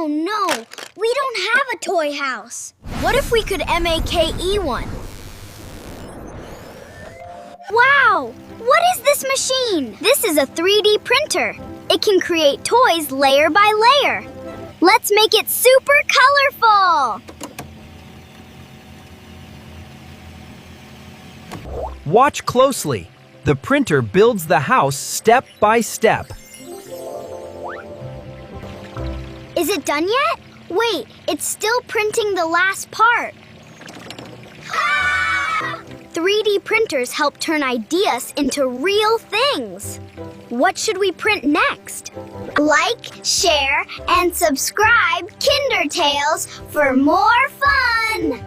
Oh no, we don't have a toy house. What if we could make one? Wow, what is this machine? This is a 3D printer. It can create toys layer by layer. Let's make it super colorful. Watch closely. The printer builds the house step by step. Is it done yet? Wait, it's still printing the last part. 3D printers help turn ideas into real things. What should we print next? Like, share, and subscribe Kinder Tales for more fun!